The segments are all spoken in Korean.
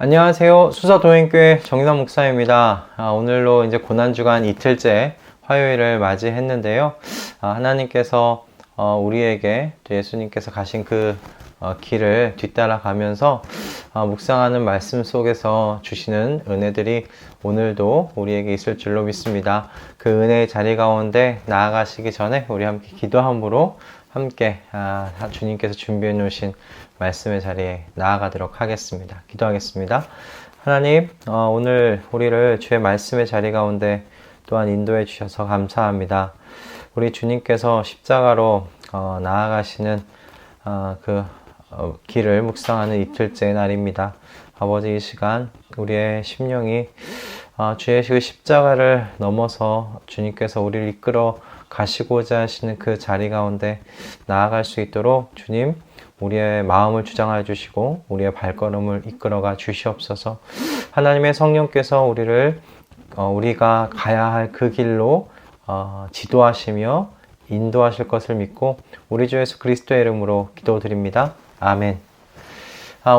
안녕하세요. 수서도행교회 정인환 목사입니다. 오늘로 이제 고난주간 이틀째 화요일을 맞이했는데요. 하나님께서 우리에게 예수님께서 가신 그 길을 뒤따라가면서 묵상하는 말씀 속에서 주시는 은혜들이 오늘도 우리에게 있을 줄로 믿습니다. 그 은혜의 자리 가운데 나아가시기 전에 우리 함께 기도함으로 함께 주님께서 준비해 놓으신 말씀의 자리에 나아가도록 하겠습니다. 기도하겠습니다. 하나님, 오늘 우리를 주의 말씀의 자리 가운데 또한 인도해 주셔서 감사합니다. 우리 주님께서 십자가로 나아가시는 그 길을 묵상하는 이틀째 날입니다. 아버지, 이 시간 우리의 심령이 주의 그 십자가를 넘어서 주님께서 우리를 이끌어 가시고자 하시는 그 자리 가운데 나아갈 수 있도록 주님, 우리의 마음을 주장해 주시고 우리의 발걸음을 이끌어가 주시옵소서. 하나님의 성령께서 우리가 가야 할 그 길로 지도하시며 인도하실 것을 믿고 우리 주 예수 그리스도의 이름으로 기도드립니다. 아멘.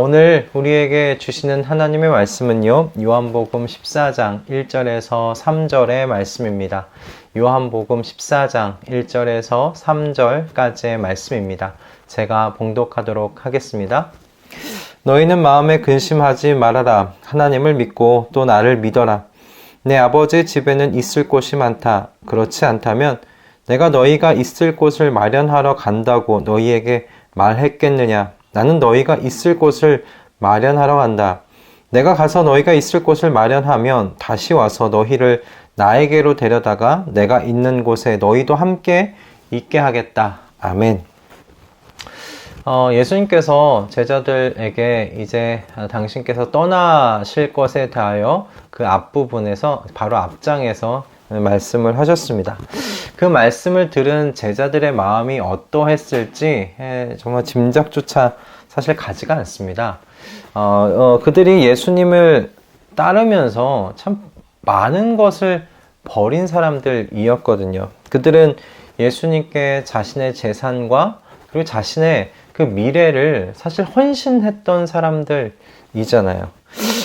오늘 우리에게 주시는 하나님의 말씀은요, 요한복음 14장 1절에서 3절의 말씀입니다. 요한복음 14장 1절에서 3절까지의 말씀입니다. 제가 봉독하도록 하겠습니다. 너희는 마음에 근심하지 말아라. 하나님을 믿고 또 나를 믿어라. 내 아버지 집에는 있을 곳이 많다. 그렇지 않다면 내가 너희가 있을 곳을 마련하러 간다고 너희에게 말했겠느냐. 나는 너희가 있을 곳을 마련하러 간다. 내가 가서 너희가 있을 곳을 마련하면 다시 와서 너희를 나에게로 데려다가 내가 있는 곳에 너희도 함께 있게 하겠다. 아멘. 예수님께서 제자들에게 이제 당신께서 떠나실 것에 대하여 그 앞부분에서 바로 앞장에서 말씀을 하셨습니다. 그 말씀을 들은 제자들의 마음이 어떠했을지 정말 짐작조차 사실 가지가 않습니다. 그들이 예수님을 따르면서 참 많은 것을 버린 사람들이었거든요. 그들은 예수님께 자신의 재산과 그리고 자신의 그 미래를 사실 헌신했던 사람들이잖아요.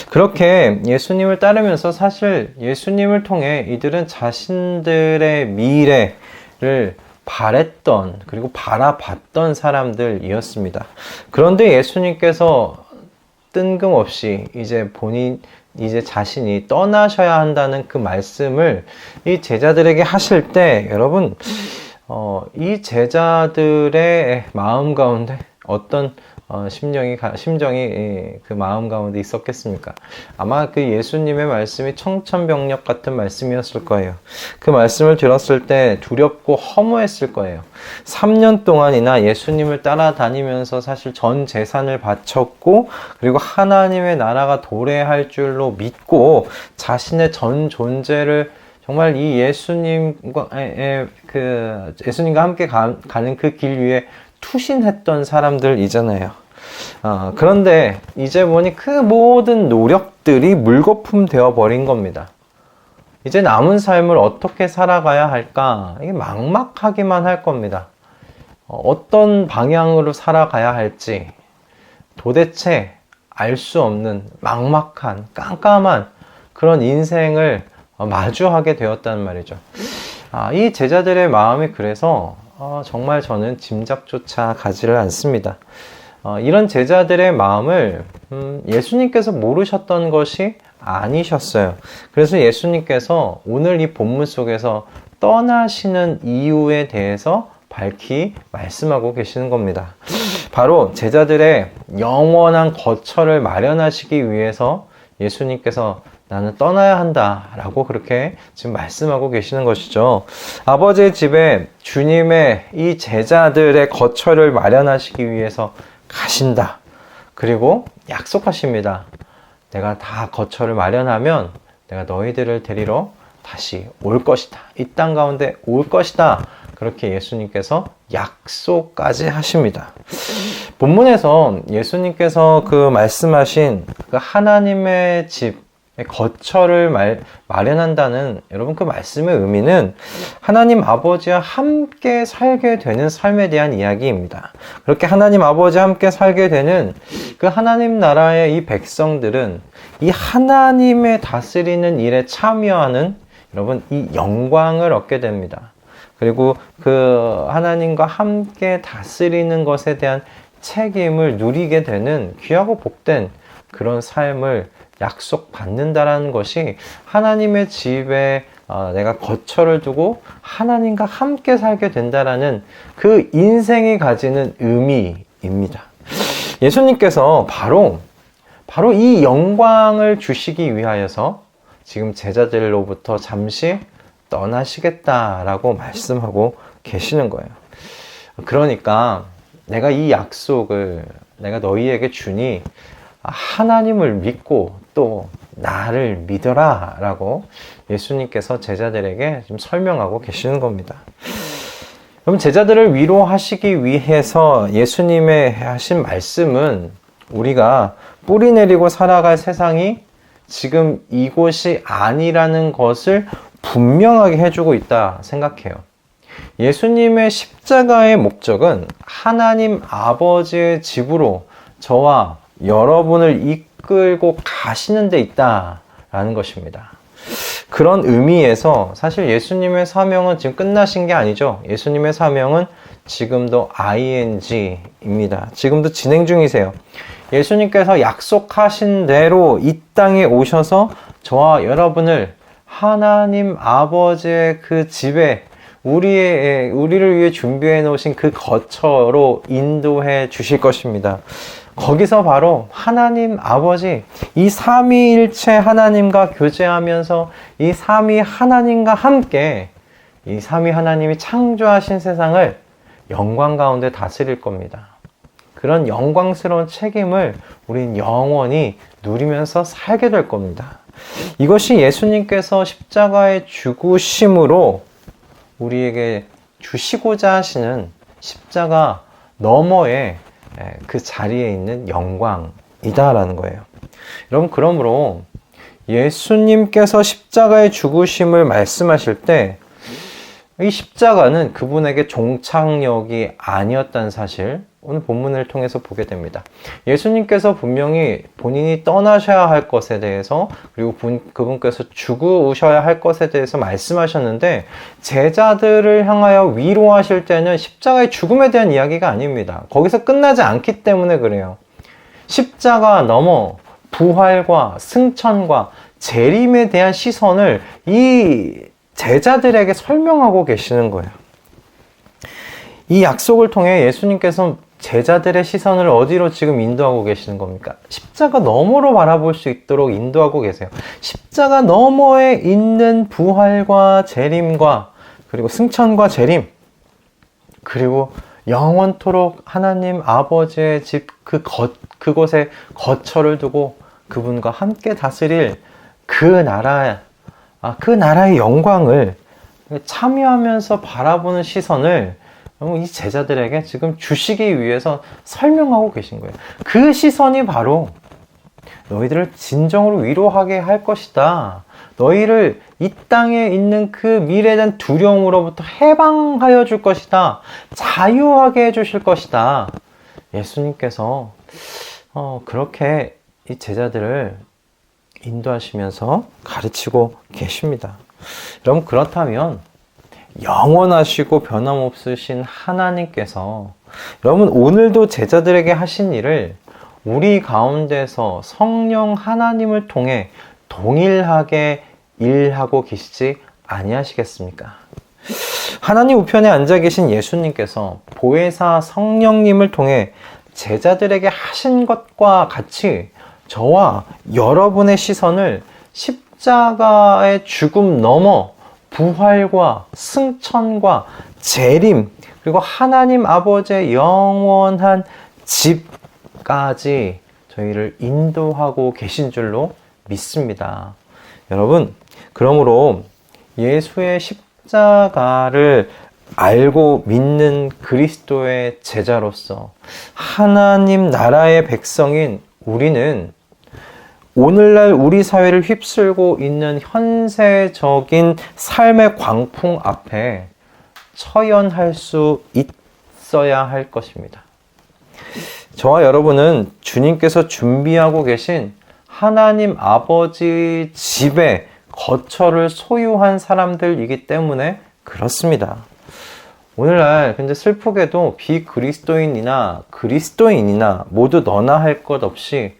그렇게 예수님을 따르면서 사실 예수님을 통해 이들은 자신들의 미래를 바랬던 그리고 바라봤던 사람들이었습니다. 그런데 예수님께서 뜬금없이 이제 자신이 떠나셔야 한다는 그 말씀을 이 제자들에게 하실 때 여러분, 이 제자들의 마음 가운데 어떤 심정이 그 마음 가운데 있었겠습니까? 아마 그 예수님의 말씀이 청천벽력 같은 말씀이었을 거예요. 그 말씀을 들었을 때 두렵고 허무했을 거예요. 3년 동안이나 예수님을 따라다니면서 사실 전 재산을 바쳤고 그리고 하나님의 나라가 도래할 줄로 믿고 자신의 전 존재를 정말 이 예수님과 함께 가는 그 길 위에 투신했던 사람들이잖아요. 그런데 이제 보니 그 모든 노력들이 물거품 되어 버린 겁니다. 이제 남은 삶을 어떻게 살아가야 할까? 이게 막막하기만 할 겁니다. 어떤 방향으로 살아가야 할지 도대체 알 수 없는 막막한 깜깜한 그런 인생을 마주하게 되었단 말이죠. 이 제자들의 마음이 그래서 정말 저는 짐작조차 가지를 않습니다. 이런 제자들의 마음을 예수님께서 모르셨던 것이 아니셨어요. 그래서 예수님께서 오늘 이 본문 속에서 떠나시는 이유에 대해서 밝히 말씀하고 계시는 겁니다. 바로 제자들의 영원한 거처를 마련하시기 위해서 예수님께서 나는 떠나야 한다 라고 그렇게 지금 말씀하고 계시는 것이죠. 아버지의 집에 주님의 이 제자들의 거처를 마련하시기 위해서 가신다. 그리고 약속하십니다. 내가 다 거처를 마련하면 내가 너희들을 데리러 다시 올 것이다. 이 땅 가운데 올 것이다. 그렇게 예수님께서 약속까지 하십니다. 본문에서 예수님께서 그 말씀하신 그 하나님의 집, 거처를 마련한다는 여러분 그 말씀의 의미는 하나님 아버지와 함께 살게 되는 삶에 대한 이야기입니다. 그렇게 하나님 아버지와 함께 살게 되는 그 하나님 나라의 이 백성들은 이 하나님의 다스리는 일에 참여하는 여러분 이 영광을 얻게 됩니다. 그리고 그 하나님과 함께 다스리는 것에 대한 책임을 누리게 되는 귀하고 복된 그런 삶을 약속받는다라는 것이 하나님의 집에 내가 거처를 두고 하나님과 함께 살게 된다라는 그 인생이 가지는 의미입니다. 예수님께서 바로 이 영광을 주시기 위하여서 지금 제자들로부터 잠시 떠나시겠다라고 말씀하고 계시는 거예요. 그러니까 내가 이 약속을 내가 너희에게 주니 하나님을 믿고 또 나를 믿어라 라고 예수님께서 제자들에게 지금 설명하고 계시는 겁니다. 그럼 제자들을 위로하시기 위해서 예수님의 하신 말씀은 우리가 뿌리 내리고 살아갈 세상이 지금 이곳이 아니라는 것을 분명하게 해주고 있다 생각해요. 예수님의 십자가의 목적은 하나님 아버지의 집으로 저와 여러분을 이끌고 가시는 데 있다라는 것입니다. 그런 의미에서 사실 예수님의 사명은 지금 끝나신 게 아니죠. 예수님의 사명은 지금도 ing입니다. 지금도 진행 중이세요. 예수님께서 약속하신 대로 이 땅에 오셔서 저와 여러분을 하나님 아버지의 그 집에 우리를 위해 준비해 놓으신 그 거처로 인도해 주실 것입니다. 거기서 바로 하나님 아버지, 이 삼위일체 하나님과 교제하면서 이 삼위 하나님과 함께 이 삼위 하나님이 창조하신 세상을 영광 가운데 다스릴 겁니다. 그런 영광스러운 책임을 우린 영원히 누리면서 살게 될 겁니다. 이것이 예수님께서 십자가의 죽으심으로 우리에게 주시고자 하시는 십자가 너머의 그 자리에 있는 영광이다라는 거예요. 여러분, 그러므로 예수님께서 십자가의 죽으심을 말씀하실 때 이 십자가는 그분에게 종착역이 아니었다는 사실 오늘 본문을 통해서 보게 됩니다. 예수님께서 분명히 본인이 떠나셔야 할 것에 대해서 그리고 그분께서 죽으셔야 할 것에 대해서 말씀하셨는데 제자들을 향하여 위로하실 때는 십자가의 죽음에 대한 이야기가 아닙니다. 거기서 끝나지 않기 때문에 그래요. 십자가 넘어 부활과 승천과 재림에 대한 시선을 이 제자들에게 설명하고 계시는 거예요. 이 약속을 통해 예수님께서 제자들의 시선을 어디로 지금 인도하고 계시는 겁니까? 십자가 너머로 바라볼 수 있도록 인도하고 계세요. 십자가 너머에 있는 부활과 재림과 그리고 승천과 재림 그리고 영원토록 하나님 아버지의 집 그곳에 거처를 두고 그분과 함께 다스릴 그 나라의 영광을 참여하면서 바라보는 시선을 이 제자들에게 지금 주시기 위해서 설명하고 계신 거예요. 그 시선이 바로 너희들을 진정으로 위로하게 할 것이다. 너희를 이 땅에 있는 그 미래에 대한 두려움으로부터 해방하여 줄 것이다. 자유하게 해주실 것이다. 예수님께서 그렇게 이 제자들을 인도하시면서 가르치고 계십니다. 여러분, 그렇다면 영원하시고 변함없으신 하나님께서 여러분 오늘도 제자들에게 하신 일을 우리 가운데서 성령 하나님을 통해 동일하게 일하고 계시지 아니하시겠습니까? 하나님 우편에 앉아 계신 예수님께서 보혜사 성령님을 통해 제자들에게 하신 것과 같이 저와 여러분의 시선을 십자가의 죽음 넘어 부활과 승천과 재림 그리고 하나님 아버지의 영원한 집까지 저희를 인도하고 계신 줄로 믿습니다. 여러분, 그러므로 예수의 십자가를 알고 믿는 그리스도의 제자로서 하나님 나라의 백성인 우리는 오늘날 우리 사회를 휩쓸고 있는 현세적인 삶의 광풍 앞에 처연할 수 있어야 할 것입니다. 저와 여러분은 주님께서 준비하고 계신 하나님 아버지 집에 거처를 소유한 사람들이기 때문에 그렇습니다. 오늘날 근데 슬프게도 비그리스도인이나 그리스도인이나 모두 너나 할 것 없이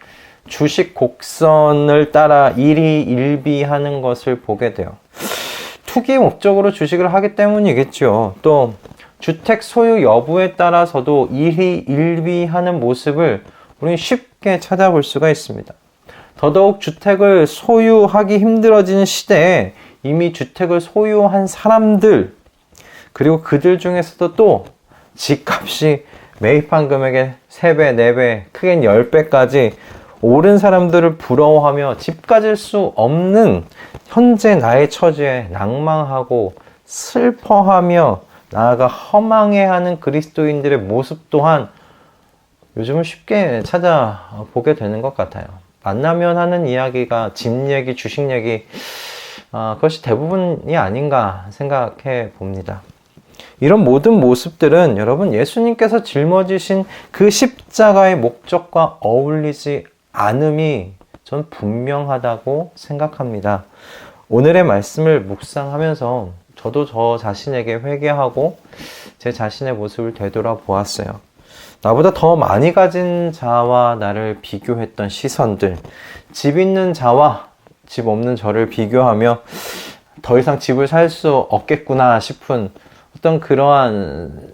주식 곡선을 따라 일희일비하는 것을 보게 돼요. 투기 목적으로 주식을 하기 때문이겠죠. 또 주택 소유 여부에 따라서도 일희일비하는 모습을 우리는 쉽게 찾아볼 수가 있습니다. 더더욱 주택을 소유하기 힘들어지는 시대에 이미 주택을 소유한 사람들, 그리고 그들 중에서도 또 집값이 매입한 금액의 3배, 4배, 크게는 10배까지 오른 사람들을 부러워하며 집 가질 수 없는 현재 나의 처지에 낭망하고 슬퍼하며 나아가 허망해하는 그리스도인들의 모습 또한 요즘은 쉽게 찾아보게 되는 것 같아요. 만나면 하는 이야기가 집 얘기, 주식 얘기, 그것이 대부분이 아닌가 생각해 봅니다. 이런 모든 모습들은 여러분 예수님께서 짊어지신 그 십자가의 목적과 어울리지 않음이 전 분명하다고 생각합니다. 오늘의 말씀을 묵상하면서 저도 저 자신에게 회개하고 제 자신의 모습을 되돌아보았어요. 나보다 더 많이 가진 자와 나를 비교했던 시선들, 집 있는 자와 집 없는 저를 비교하며 더 이상 집을 살 수 없겠구나 싶은 어떤 그러한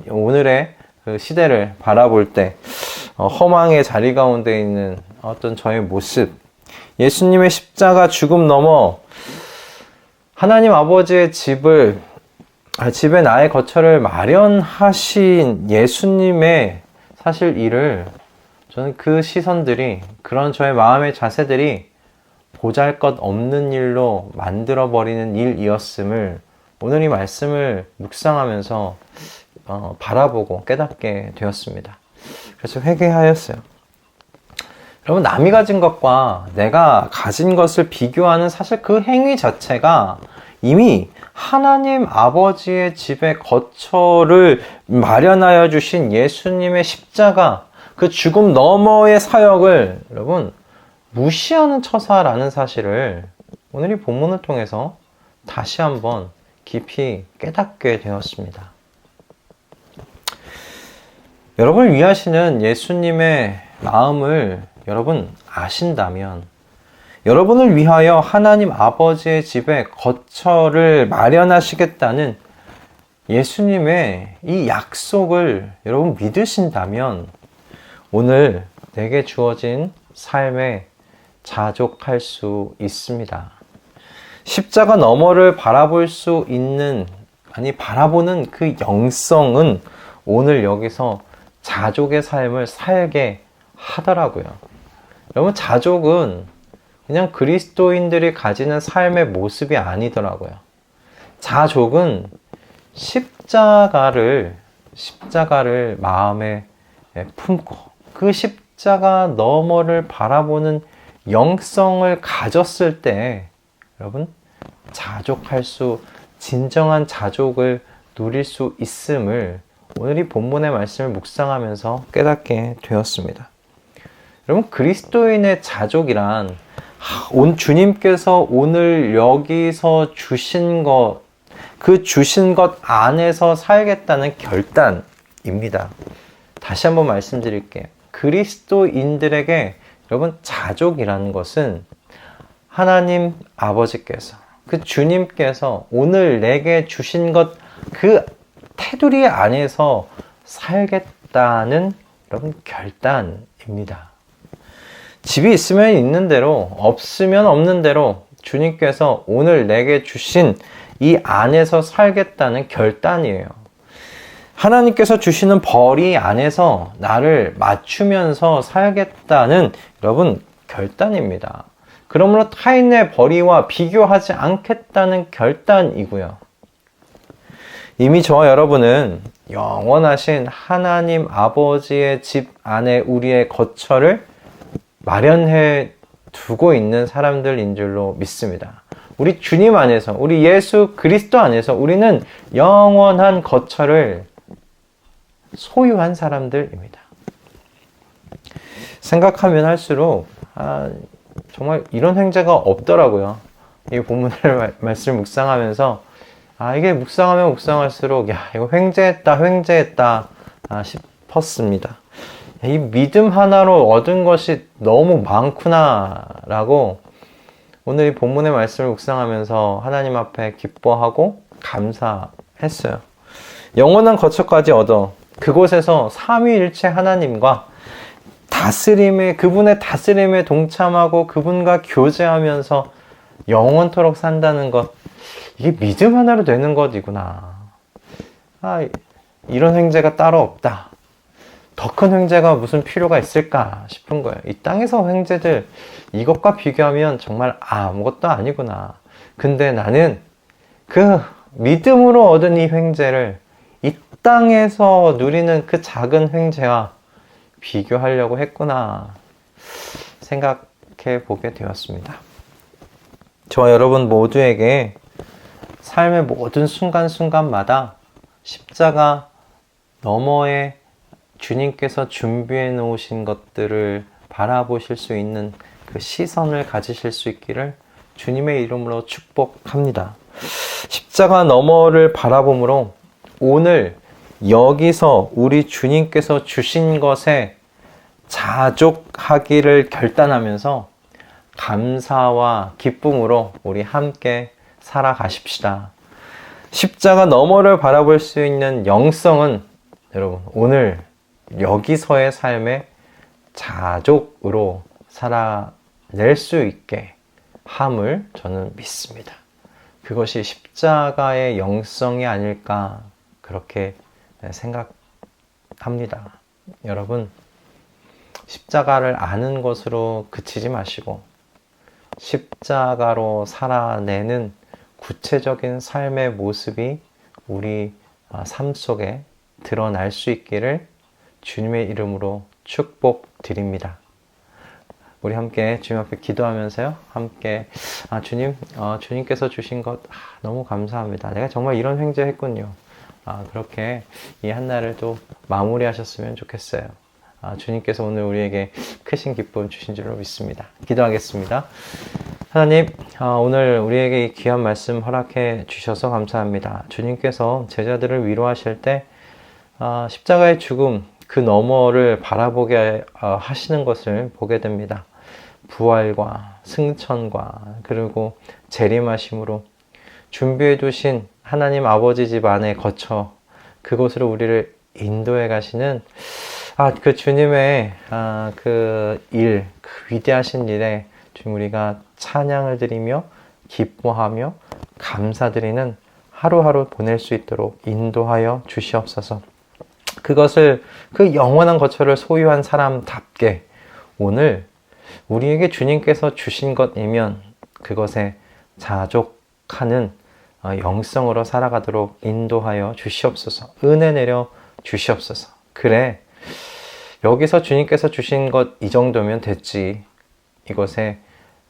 오늘의 그 시대를 바라볼 때 허망의 자리 가운데 있는 어떤 저의 모습, 예수님의 십자가 죽음 넘어 하나님 아버지의 집에 나의 거처를 마련하신 예수님의 사실 일을 저는 그 시선들이, 그런 저의 마음의 자세들이 보잘것없는 일로 만들어버리는 일이었음을 오늘 이 말씀을 묵상하면서 바라보고 깨닫게 되었습니다. 그래서 회개하였어요. 여러분, 남이 가진 것과 내가 가진 것을 비교하는 사실 그 행위 자체가 이미 하나님 아버지의 집에 거처를 마련하여 주신 예수님의 십자가, 그 죽음 너머의 사역을 여러분 무시하는 처사라는 사실을 오늘 이 본문을 통해서 다시 한번 깊이 깨닫게 되었습니다. 여러분을 위하시는 예수님의 마음을 여러분 아신다면, 여러분을 위하여 하나님 아버지의 집에 거처를 마련하시겠다는 예수님의 이 약속을 여러분 믿으신다면 오늘 내게 주어진 삶에 자족할 수 있습니다. 십자가 너머를 바라볼 수 있는, 바라보는 그 영성은 오늘 여기서 자족의 삶을 살게 하더라고요. 여러분, 자족은 그냥 그리스도인들이 가지는 삶의 모습이 아니더라고요. 자족은 십자가를 마음에 품고 그 십자가 너머를 바라보는 영성을 가졌을 때 여러분 진정한 자족을 누릴 수 있음을 오늘 이 본문의 말씀을 묵상하면서 깨닫게 되었습니다. 여러분, 그리스도인의 자족이란 주님께서 오늘 여기서 주신 것, 그 주신 것 안에서 살겠다는 결단입니다. 다시 한번 말씀드릴게요. 그리스도인들에게 여러분 자족이라는 것은 하나님 아버지께서, 그 주님께서 오늘 내게 주신 것, 그 테두리 안에서 살겠다는 여러분 결단입니다. 집이 있으면 있는 대로, 없으면 없는 대로 주님께서 오늘 내게 주신 이 안에서 살겠다는 결단이에요. 하나님께서 주시는 벌이 안에서 나를 맞추면서 살겠다는 여러분 결단입니다. 그러므로 타인의 벌이와 비교하지 않겠다는 결단이고요. 이미 저와 여러분은 영원하신 하나님 아버지의 집 안에 우리의 거처를 마련해 두고 있는 사람들인 줄로 믿습니다. 우리 주님 안에서, 우리 예수 그리스도 안에서 우리는 영원한 거처를 소유한 사람들입니다. 생각하면 할수록 정말 이런 횡재가 없더라고요. 이 본문을 말씀 묵상하면서 이게 묵상하면 묵상할수록 이거 횡재했다 싶었습니다. 이 믿음 하나로 얻은 것이 너무 많구나 라고 오늘 이 본문의 말씀을 묵상하면서 하나님 앞에 기뻐하고 감사했어요. 영원한 거처까지 얻어 그곳에서 삼위일체 하나님과 그분의 다스림에 동참하고 그분과 교제하면서 영원토록 산다는 것, 이게 믿음 하나로 되는 것이구나. 이런 횡재가 따로 없다. 더 큰 횡재가 무슨 필요가 있을까 싶은 거예요. 이 땅에서 횡재들, 이것과 비교하면 정말 아무것도 아니구나. 근데 나는 그 믿음으로 얻은 이 횡재를 이 땅에서 누리는 그 작은 횡재와 비교하려고 했구나 생각해 보게 되었습니다. 저와 여러분 모두에게 삶의 모든 순간순간마다 십자가 너머에 주님께서 준비해 놓으신 것들을 바라보실 수 있는 그 시선을 가지실 수 있기를 주님의 이름으로 축복합니다. 십자가 너머를 바라봄으로 오늘 여기서 우리 주님께서 주신 것에 자족하기를 결단하면서 감사와 기쁨으로 우리 함께 살아가십시다. 십자가 너머를 바라볼 수 있는 영성은 여러분 오늘 여기서의 삶의 자족으로 살아낼 수 있게 함을 저는 믿습니다. 그것이 십자가의 영성이 아닐까 그렇게 생각합니다. 여러분 십자가를 아는 것으로 그치지 마시고 십자가로 살아내는 구체적인 삶의 모습이 우리 삶 속에 드러날 수 있기를 주님의 이름으로 축복드립니다. 우리 함께 주님 앞에 기도하면서요. 함께 주님께서 주신 것 너무 감사합니다. 내가 정말 이런 횡재했군요. 그렇게 이 한날을 또 마무리하셨으면 좋겠어요. 주님께서 오늘 우리에게 크신 기쁨 주신 줄로 믿습니다. 기도하겠습니다. 하나님, 오늘 우리에게 이 귀한 말씀 허락해 주셔서 감사합니다. 주님께서 제자들을 위로하실 때 십자가의 죽음 그 너머를 바라보게 하시는 것을 보게 됩니다. 부활과 승천과 그리고 재림하심으로 준비해 두신 하나님 아버지 집 안에 거쳐 그곳으로 우리를 인도해 가시는 그 주님의 그 위대하신 일에 지금 우리가 찬양을 드리며 기뻐하며 감사드리는 하루하루 보낼 수 있도록 인도하여 주시옵소서. 그것을 그 영원한 거처를 소유한 사람답게 오늘 우리에게 주님께서 주신 것이면 그것에 자족하는 영성으로 살아가도록 인도하여 주시옵소서. 은혜 내려 주시옵소서. 그래, 여기서 주님께서 주신 것 이 정도면 됐지. 이것에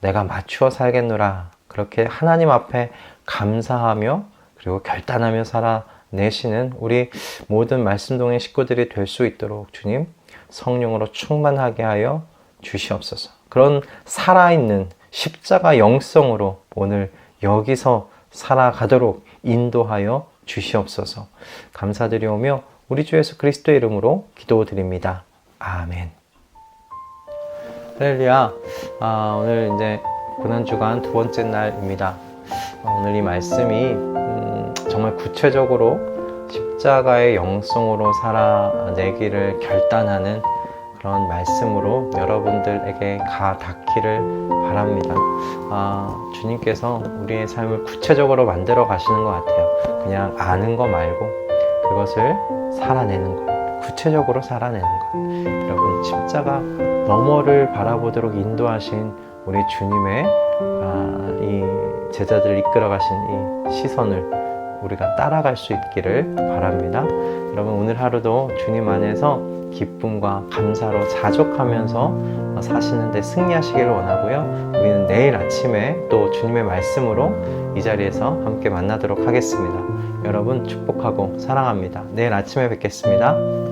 내가 맞추어 살겠노라. 그렇게 하나님 앞에 감사하며 그리고 결단하며 살아내시는 우리 모든 말씀동의 식구들이 될 수 있도록 주님 성령으로 충만하게 하여 주시옵소서. 그런 살아있는 십자가 영성으로 오늘 여기서 살아가도록 인도하여 주시옵소서. 감사드리오며 우리 주 예수 그리스도의 이름으로 기도드립니다. 아멘. 할렐루야. 오늘 이제 고난주간 두 번째 날입니다. 오늘 이 말씀이 정말 구체적으로 십자가의 영성으로 살아내기를 결단하는 그런 말씀으로 여러분들에게 닿기를 바랍니다. 주님께서 우리의 삶을 구체적으로 만들어 가시는 것 같아요. 그냥 아는 거 말고 그것을 살아내는 것, 구체적으로 살아내는 것. 여러분 십자가 너머를 바라보도록 인도하신 우리 주님의 이 제자들을 이끌어 가신 이 시선을 우리가 따라갈 수 있기를 바랍니다. 여러분 오늘 하루도 주님 안에서 기쁨과 감사로 자족하면서 사시는 데 승리하시기를 원하고요. 우리는 내일 아침에 또 주님의 말씀으로 이 자리에서 함께 만나도록 하겠습니다. 여러분 축복하고 사랑합니다. 내일 아침에 뵙겠습니다.